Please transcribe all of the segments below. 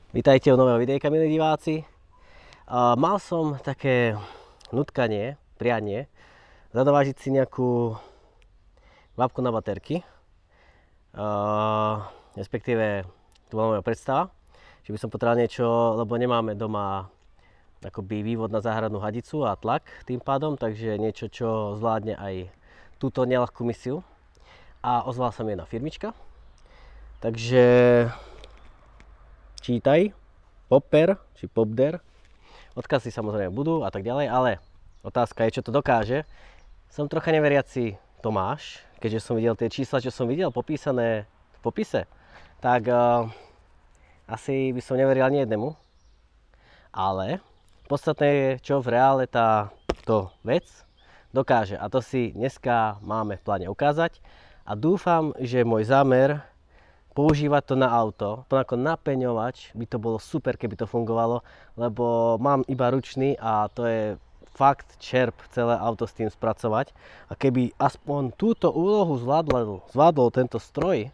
Vítajte u nového videjka, milí diváci. Mal som také nutkanie, prianie, zadovážiť si nejakú babku na baterky. Respektíve, tu bola moja predstava, že by som potreboval niečo, lebo nemáme doma akoby vývod na záhradnú hadicu a tlak tým pádom, takže niečo, čo zvládne aj túto neľahkú misiu. A ozvala sa mi jedna firmička, takže čítaj, Popper či Popder, odkazy samozrejme budú a tak ďalej, ale otázka je, čo to dokáže. Som trocha neveriaci Tomáš, keďže som videl tie čísla, čo som videl popísané v popise, tak asi by som neveril ani jednému. Ale podstatné je, čo v reále táto vec dokáže. A to si dneska máme v pláne ukázať. A dúfam, že môj zámer používať to na auto, ako napeňovač, by to bolo super, keby to fungovalo, lebo mám iba ručný a to je fakt čerp celé auto s tým spracovať. A keby aspoň túto úlohu zvládol tento stroj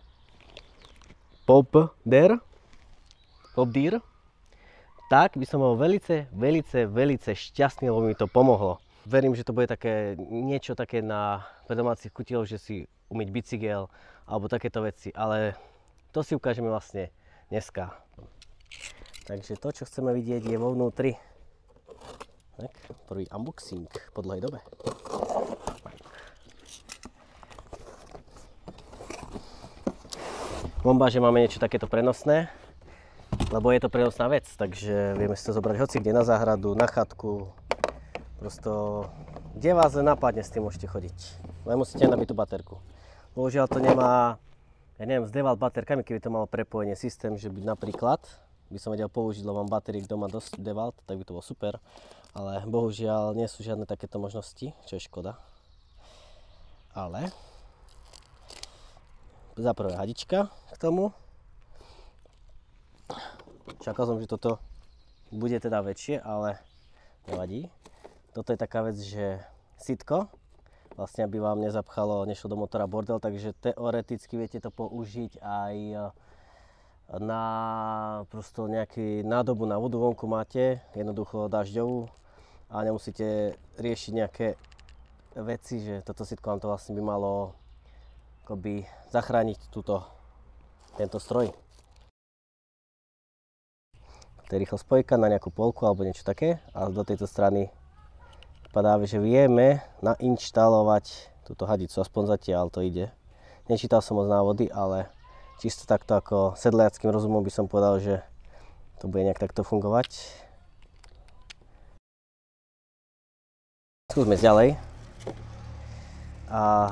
Popder, tak by som bol velice šťastný, lebo mi to pomohlo. Verím, že to bude také niečo také na pre domácich kutielov, že si umyť bicykel alebo takéto veci, ale to si ukážeme vlastne dneska. Takže to, čo chceme vidieť, je vo vnútri. Tak, prvý unboxing po dlhej dobe. Bomba, že máme niečo takéto prenosné, lebo je to prenosná vec, takže vieme si to zobrať hoci kde, na záhradu, na chatku. Prosto, kde vás napadne, s tým môžete chodiť. Len musíte nabiť tú baterku. Bohužiaľ to nemá, ja neviem, s DeWalt baterkami, keby to malo prepojenie systém, že by napríklad by som vedel použiť, lebo mám bateriek doma dosť DeWalt, tak by to bolo super. Ale bohužiaľ nie sú žiadne takéto možnosti, čo je škoda. Ale za prvé hadička k tomu. Čakal som, že toto bude teda väčšie, ale nevadí. Toto je taká vec, že sitko, vlastne aby vám nezapchalo, nešlo do motora bordel, takže teoreticky viete to použiť aj na prosto nejaký nádobu na vodu, vonku máte, jednoducho dažďovú a nemusíte riešiť nejaké veci, že toto sitko vám to vlastne by malo akoby zachrániť tento stroj. To je rýchlo spojka na nejakú polku alebo niečo také a do tejto strany vypadá, že vieme nainštalovať túto hadicu, aspoň zatiaľ to ide. Nečítal som moc návody, ale čisto takto ako sedliackým rozumom by som povedal, že to bude nejak takto fungovať. Skúsme ďalej. A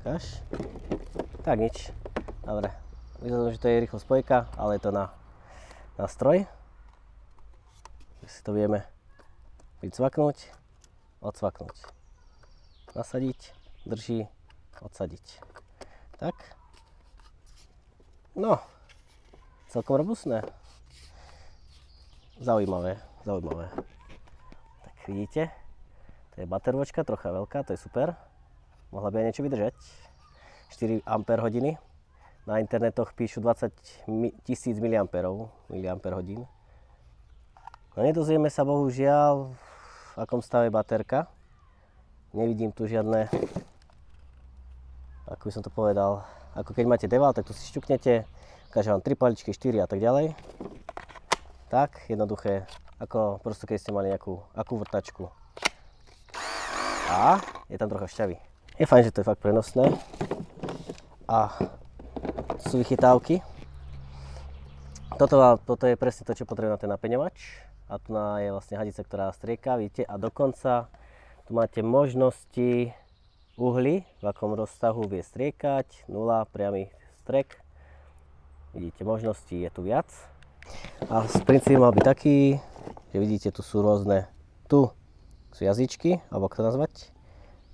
ukáž. Tak nič. Dobre. Vyzerá, že to je rýchlo spojka, ale je to na stroj. Si to vieme vycvaknúť, odsvaknúť, nasadiť, drží, odsadiť. Tak. No, celkom robustné. Zaujímavé. Tak vidíte, to je batervočka, trocha veľká, to je super. Mohla by aj niečo vydržať. 4 Ah. Na internetoch píšu 20 000 mAh. No nedozvieme sa bohužiaľ, v akom stave baterka. Nevidím tu žiadne, ako by som to povedal, ako keď máte DeWalt, tak tu si šťuknete, ukáže vám 3 paličky, 4 a tak ďalej. Tak, jednoduché, ako prosto keď ste mali nejakú vrtačku. A je tam trocha šťavy. Je fajn, že to je fakt prenosné. A sú vychytávky. Toto je presne to, čo potrebuje na ten napeňovač. A tu je vlastne hadica, ktorá strieka, vidíte. A dokonca tu máte možnosti uhly, v akom rozsahu vie striekať. 0, priamy strek. Vidíte, možnosti je tu viac. A princíp mal byť taký, že vidíte, tu sú rôzne, tu sú jazyčky, alebo ako to nazvať.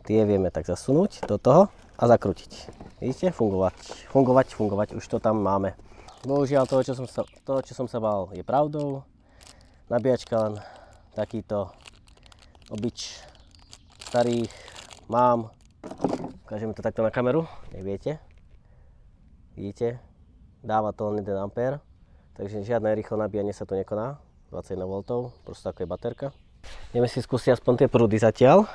Tie vieme tak zasunúť do toho a zakrútiť. Vidíte, fungovať, už to tam máme. Bohužiaľ toho, čo som sa bál, je pravdou. Nabíjačka len takýto obyč starých mám. Ukážeme to takto na kameru, nech viete. Vidíte, dáva to len 1 A. takže žiadne rýchlo nabíjanie sa tu nekoná. 21 V, proste ako je baterka. Ideme si skúsiť aspoň tie prúdy zatiaľ.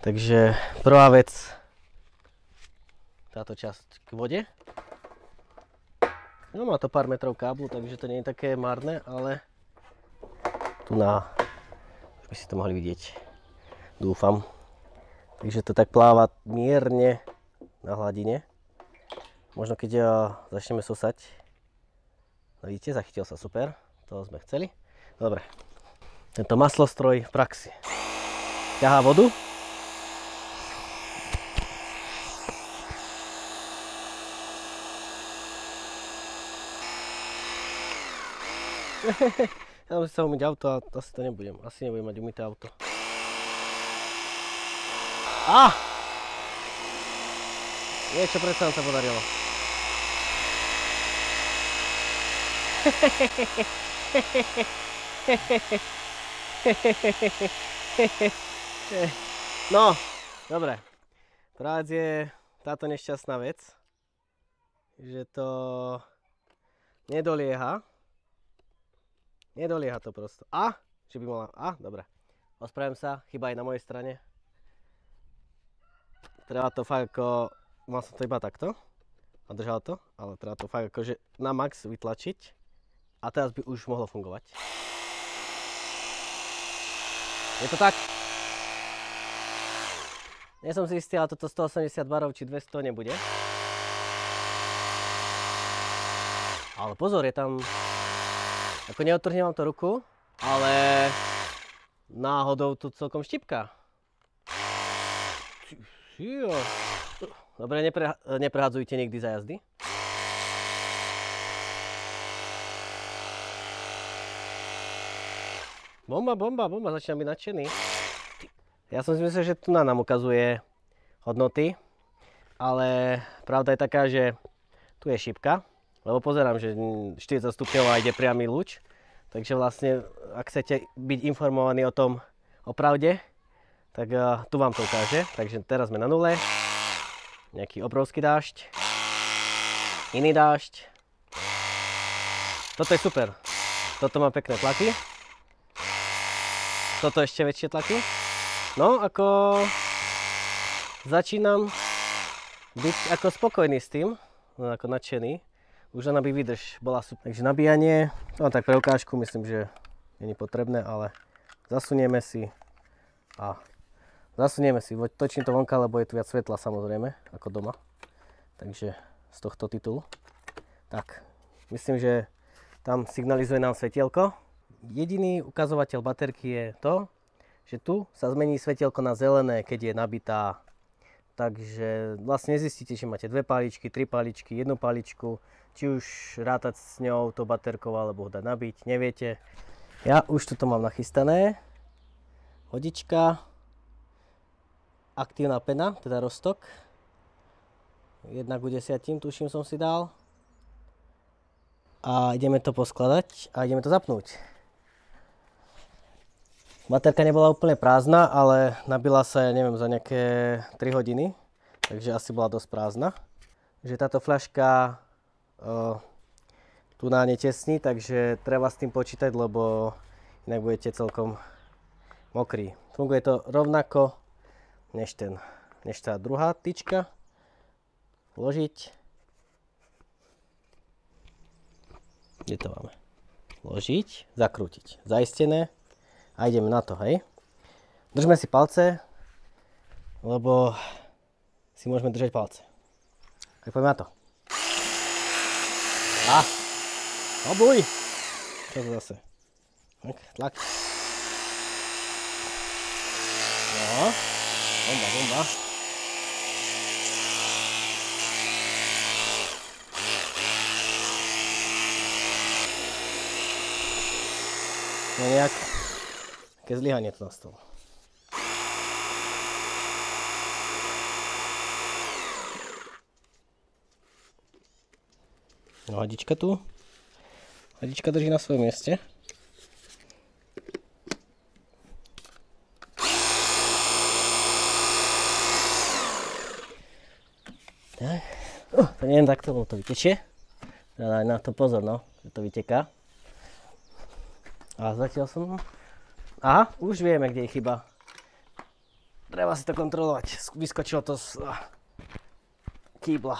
Takže prvá vec, táto časť k vode. No má to pár metrov káblu, takže to nie je také marné, ale tu už by si to mohli vidieť, dúfam. Takže to tak pláva mierne na hladine. Možno keď začneme sosať. No vidíte, zachytil sa, super, to sme chceli. Dobre, tento maslostroj v praxi. Ťahá vodu. Ja musím sa umyť auto a asi to nebudem. Asi nebudem mať umyté auto. Niečo predsa nám sa podarilo. No, dobre. Práve je táto nešťastná vec, že to nedolieha. Nedolieha to prosto. Že by mala... dobre. Ospravedlňujem sa, chyba aj na mojej strane. Treba to fakt ako... Mal som to iba takto. A držal to. Ale treba to fakt akože na max vytlačiť. A teraz by už mohlo fungovať. Je to tak? Nie som si istý, ale toto 180 barov či 200 nebude. Ale pozor, je tam... Ako neodtrhne vám to ruku, ale náhodou tu celkom štipka. Dobre, neprehadzujte nikdy za jazdy. Bomba, začínam byť nadšený. Ja som si myslel, že tu nám ukazuje hodnoty, ale pravda je taká, že tu je šipka. Lebo pozerám, že 40 stupňov a ide priamy lúč. Takže vlastne, ak chcete byť informovaní o tom, o pravde, tak tu vám to ukáže. Takže teraz sme na nule. Nejaký obrovský dážď. Iný dážď. Toto je super. Toto má pekné tlaky. Toto ešte väčšie tlaky. No, ako... Začínam byť ako spokojný s tým. Ako nadšený. Už len aby výdrž bola super. Takže nabíjanie, no tak pre ukážku myslím, že nie je potrebné, ale zasunieme si a točím to vonka, lebo je tu viac svetla samozrejme, ako doma. Takže z tohto titulu. Tak, myslím, že tam signalizuje nám svetielko. Jediný ukazovateľ baterky je to, že tu sa zmení svetielko na zelené, keď je nabitá. Takže vlastne nezistíte, či máte 2 paličky, 3 paličky, 1 paličku, či už rátať s ňou, to baterkou, alebo ho dať nabiť, neviete. Ja už toto mám nachystané. Vodička, aktívna pena, teda roztok. 1:10, tuším som si dal. A ideme to poskladať a ideme to zapnúť. Baterka nebola úplne prázdna, ale nabila sa, ja neviem, za nejaké 3 hodiny. Takže asi bola dosť prázdna. Že táto fľaška tu na netesní, takže treba s tým počítať, lebo inak budete celkom mokrí. Funguje to rovnako než tá druhá tyčka. Vložiť. Kde to máme? Vložiť, zakrútiť. Zaistené. A ideme na to, hej. Držme si palce, lebo si môžeme držať palce. Tak poďme na to. Obuj! Čo to zase? Tak, tlak. No, bomba. No nejak, také zlyhanie to nastalo. No, hadička tu. Hadička drží na svojom mieste. Tak. To neviem, takto to vytečie. Teda daj na to pozor, no. že to vyteká. A zatiaľ som... Aha, už vieme, kde je chyba. Treba si to kontrolovať. Vyskočilo to z kýbla.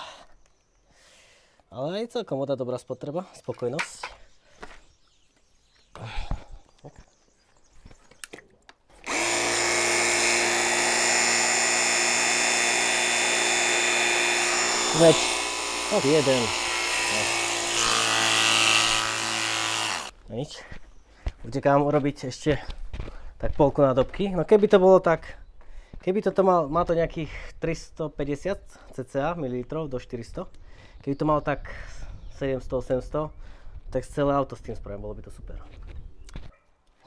Ale aj celkom voda dobrá spotreba, spokojnosť. Veď, od jeden. No nič. Utekám urobiť ešte tak polku nádobky. No keby to bolo tak, keby toto má to nejakých 350 cca ml do 400. Keby to malo tak 700-800, tak celé auto s tým spravím, bolo by to super.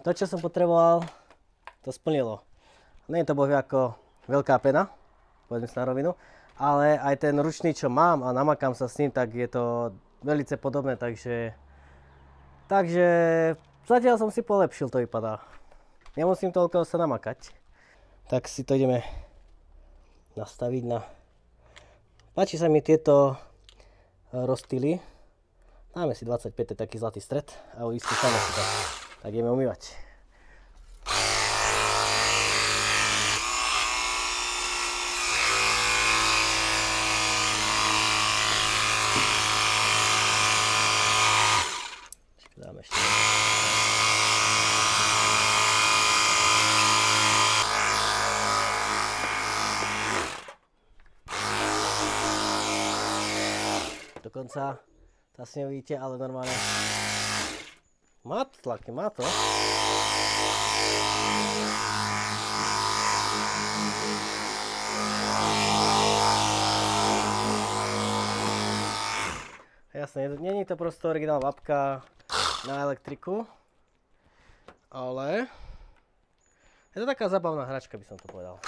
To, čo som potreboval, to splnilo. Nie je to bohviako veľká pena, povedzme si na rovinu, ale aj ten ručný, čo mám a namakám sa s ním, tak je to veľmi podobné, takže zatiaľ som si polepšil, to vypadá. Nemusím toľko sa namakať. Tak si to ideme nastaviť na... Páči sa mi tieto rozptýly. Dáme si 25, to je taký zlatý stred a vyskúšame si to. Tak ideme umývať. Dáme ešte. Dokonca, to asi neuvidíte, ale normálne má to tlaky, má to. Jasné, není to prosto originál vapka na elektriku, ale je to taká zabavná hračka, by som to povedal.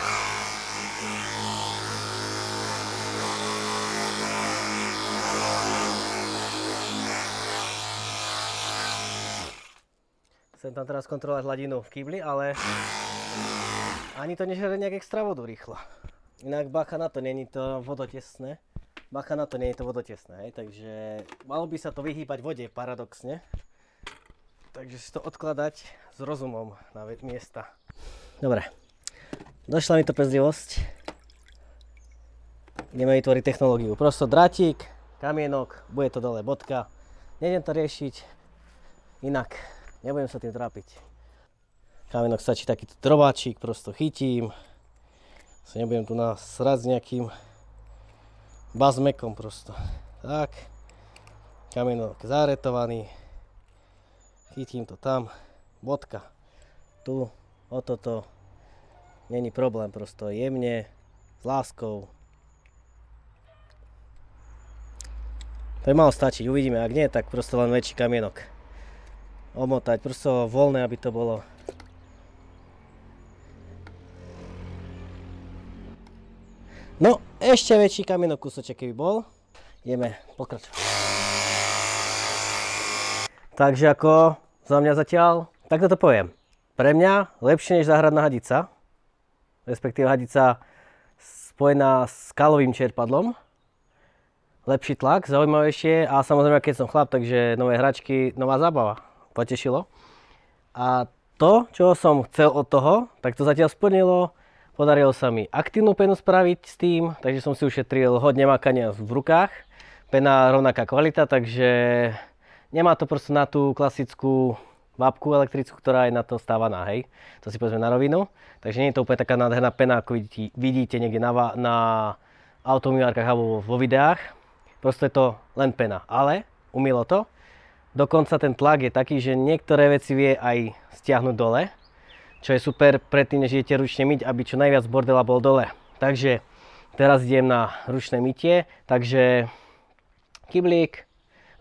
Chcem tam teraz kontrolovať hladinu v kýbli, ale ani to nežere nejak extra vodu rýchlo. Inak bacha na to, není to vodotesné. Bacha na to, nie je to vodotesné, takže malo by sa to vyhýbať vode, paradoxne. Takže si to odkladať s rozumom na miesta. Dobre, došla mi to pezlivosť. Ideme vytvoriť technológiu. Prosto drátik, kamienok, bude to dole bodka. Nejdem to riešiť inak. Nebudem sa tým trápiť. Kamienok stačí takýto drobáčik, prosto chytím. Nebudem tu nasrať s nejakým bazmekom prosto. Tak. Kamienok zaretovaný. Chytím to tam. Bodka. Tu. O toto. Není problém, prosto jemne. S láskou. To by malo stačiť. Uvidíme. Ak nie, tak prosto len väčší kamienok omotať, prosto voľné, aby to bolo. No, ešte väčší kamienok kúsoček, keby bol. Ideme pokračovať. Takže ako za mňa zatiaľ, takto to poviem. Pre mňa lepšie než záhradná hadica, respektíve hadica spojená s kalovým čerpadlom. Lepší tlak, zaujímavejšie a samozrejme, keď som chlap, takže nové hračky, nová zábava. Potešilo. A to, čo som chcel od toho, tak to zatiaľ splnilo. Podarilo sa mi aktívnu penu spraviť s tým, takže som si ušetril hodne makania v rukách. Pena rovnaká kvalita, takže nemá to proste na tú klasickú vapku elektrickú, ktorá je na to stávaná, hej. To si povedzme na rovinu. Takže nie je to úplne taká nádherná pena, ako vidíte niekde na automývárkach alebo vo videách. Proste je to len pena, ale umýlo to. Dokonca ten tlak je taký, že niektoré veci vie aj stiahnuť dole, čo je super predtým, než idete ručne myť, aby čo najviac bordela bol dole. Takže teraz idem na ručné mytie, takže kyblík,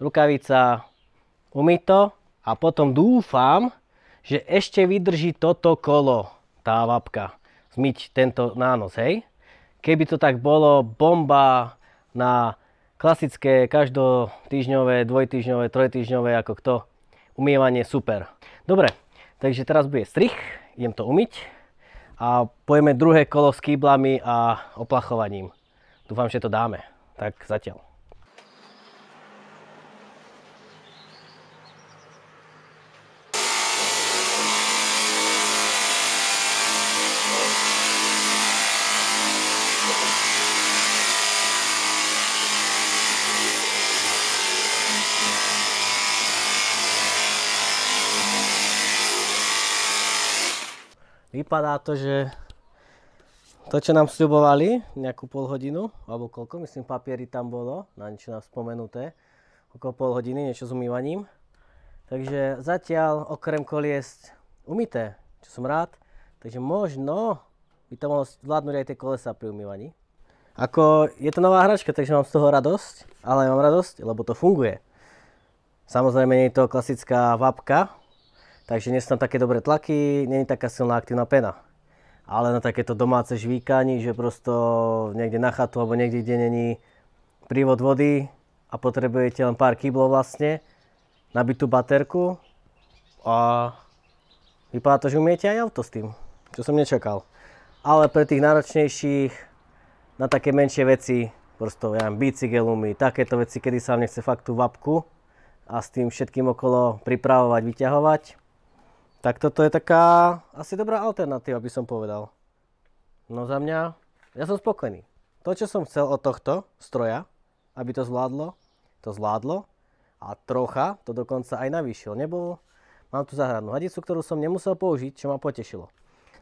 rukavica, umyť to a potom dúfam, že ešte vydrží toto kolo, tá vapka, zmyť tento nános, hej. Keby to tak bolo, bomba na klasické každotýždňové, dvojtýždňové, trojtýždňové, ako kto, umievanie super. Dobre, takže teraz bude strih, idem to umyť a pojeme druhé kolo s kýblami a oplachovaním. Dúfam, že to dáme. Tak zatiaľ. vypadá to, že to, čo nám sľubovali, nejakú pol hodinu, alebo koľko, myslím, papiery tam bolo, na niečo nám spomenuté, okolo pol hodiny, niečo s umývaním. Takže zatiaľ, okrem kolies umyté, čo som rád, takže možno by to mohlo zvládnuť aj tie kolesa pri umývaní. Ako je to nová hračka, takže mám z toho radosť, ale mám radosť, lebo to funguje. Samozrejme, nie je to klasická vapka, takže nie sú tam také dobré tlaky, nie je taká silná aktívna pena. Ale na takéto domáce žvíkanie, že prosto niekde na chatu alebo niekde, kde není prívod vody a potrebujete len pár kýblov vlastne, nabitú baterku a vypadá to, že umiete aj auto s tým, čo som nečakal. Ale pre tých náročnejších, na také menšie veci, prosto ja neviem, bicykel umí, takéto veci, kedy sa vám nechce fakt tú vapku a s tým všetkým okolo pripravovať, vyťahovať, tak toto je taká asi dobrá alternatíva, by som povedal. No za mňa, ja som spokojný. To, čo som chcel od tohto stroja, aby to zvládlo a trocha to dokonca aj navýšil. Mám tu záhradnú hadicu, ktorú som nemusel použiť, čo ma potešilo.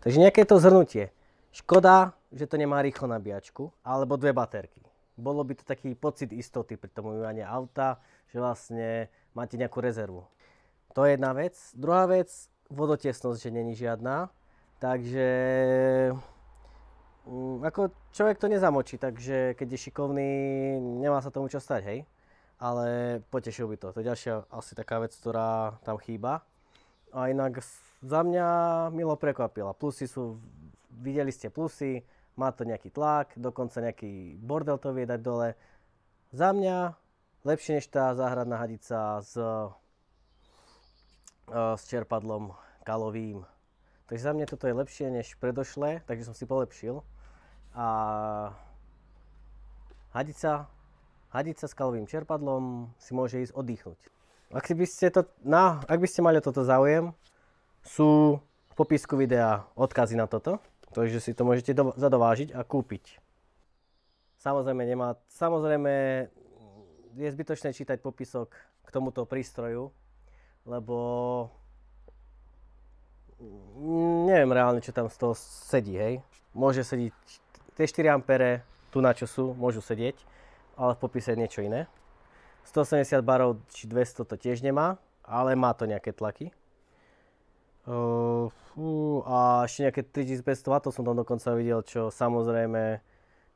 Takže nejaké to zhrnutie. Škoda, že to nemá rýchlo nabíjačku, alebo dve baterky. Bolo by to taký pocit istoty pri tom umývaní auta, že vlastne máte nejakú rezervu. To je jedna vec. Druhá vec, vodotesnosť, že není žiadna, takže ako človek to nezamočí, takže keď je šikovný, nemá sa tomu čo stať, hej, ale potešil by to. To je ďalšia asi taká vec, ktorá tam chýba. A inak za mňa milo prekvapila. Plusy sú, videli ste plusy, má to nejaký tlak, dokonca nejaký bordel to vie dať dole. Za mňa lepšie než tá záhradná hadica s čerpadlom kalovým. Takže za mňa toto je lepšie než predošlé, takže som si polepšil. A hadica s kalovým čerpadlom si môže ísť oddychnúť. Ak by ste mali toto záujem, sú v popisku videa odkazy na toto, takže si to môžete zadovážiť a kúpiť. Samozrejme je zbytočné čítať popisok k tomuto prístroju, lebo neviem reálne, čo tam z toho sedí, hej. Môže sedieť tie 4 ampere, tu na čo sú, môžu sedieť, ale v popise je niečo iné. 180 barov či 200 to tiež nemá, ale má to nejaké tlaky. A ešte nejaké 3500 W som tam dokonca videl, čo samozrejme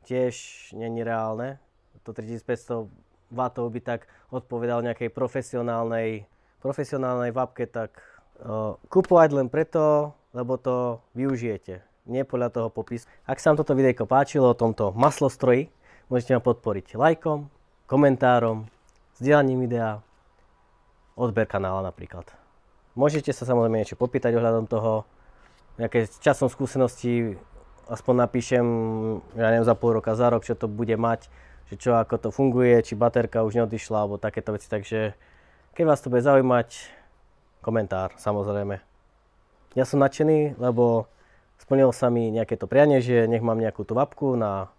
tiež není reálne. To 3500 W by tak odpovedal nejakej profesionálnej vapke, tak kupovať len preto, lebo to využijete. Nie podľa toho popisu. Ak sa vám toto videjko páčilo o tomto maslostroji, môžete ma podporiť lajkom, komentárom, zdieľaním videa, odber kanála napríklad. Môžete sa samozrejme niečo popýtať ohľadom toho, nejaké časom skúsenosti, aspoň napíšem, ja neviem, za pol roka, za rok, čo to bude mať, že čo, ako to funguje, či baterka už neodišla, alebo takéto veci, takže keď vás to bude zaujímať, komentár, samozrejme. Ja som nadšený, lebo splnilo sa mi nejaké to prianie, že nech mám nejakú tú vapku na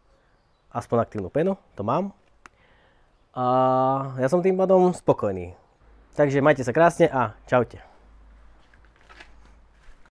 aspoň aktívnu penu, to mám. A ja som tým pádom spokojný. Takže majte sa krásne a čaute.